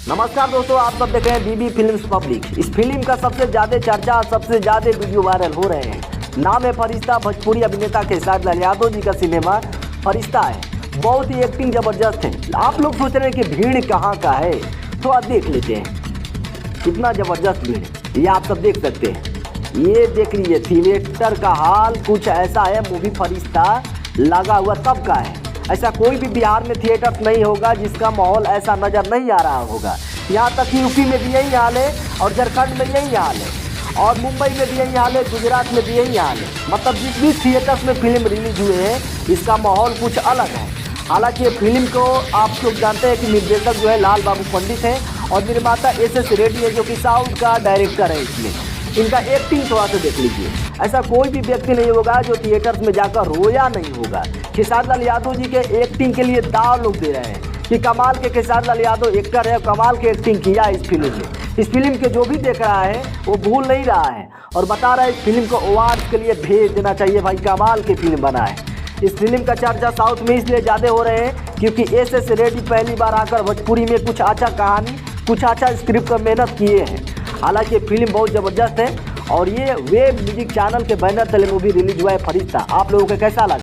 नमस्कार दोस्तों, आप सब देख रहे हैं बीबी फिल्म्स पब्लिक। इस फिल्म का सबसे ज़्यादा चर्चा, सबसे ज़्यादा वीडियो वायरल हो रहे हैं। नाम है फरिश्ता। भोजपुरी अभिनेता खेसारी लाल यादव जी का सिनेमा फरिश्ता है। बहुत ही एक्टिंग ज़बरदस्त है। आप लोग सोच रहे हैं कि भीड़ कहाँ का है, तो आप देख लेते हैं कितना ज़बरदस्त भीड़ है। ये आप सब देख सकते हैं। ये देख लीजिए, थिएटर का हाल कुछ ऐसा है। मूवी फरिश्ता लगा हुआ तब का है। ऐसा कोई भी बिहार में थिएटर नहीं होगा जिसका माहौल ऐसा नज़र नहीं आ रहा होगा। यहाँ तक कि यूपी में भी यही हाल है, और झारखंड में यही हाल है, और मुंबई में भी यही हाल है, गुजरात में भी यही हाल है। मतलब जिस भी थिएटर्स में फिल्म रिलीज हुए हैं, इसका माहौल कुछ अलग है। हालांकि ये फिल्म को आप लोग जानते हैं कि निर्देशक जो है लाल बाबू पंडित है, और निर्माता एस रेड्डी है, जो कि साउथ का डायरेक्टर है। इसमें इनका एक्टिंग थोड़ा सा देख लीजिए। ऐसा कोई भी व्यक्ति नहीं होगा जो थिएटर्स में जाकर रोया नहीं होगा। खेसारी लाल यादव जी के एक्टिंग के लिए दाव लोग दे रहे हैं कि कमाल के खेसारी लाल यादव एक्टर है, कमाल के एक्टिंग किया इस फिल्म में। इस फिल्म के जो भी देख रहा है वो भूल नहीं रहा है, और बता रहा है इस फिल्म को अवार्ड के लिए भेज देना चाहिए। भाई कमाल की फिल्म बना है। इस फिल्म का चर्चा साउथ में इसलिए ज़्यादा हो रहे हैं क्योंकि एस रेड्डी पहली बार आकर भोजपुरी में कुछ अच्छा कहानी, कुछ अच्छा स्क्रिप्ट पर मेहनत किए हैं। हालांकि फिल्म बहुत ज़बरदस्त है, और ये वेब म्यूजिक चैनल के बैनर तले मूवी रिलीज हुआ है फरिश्ता। आप लोगों को कैसा लगा?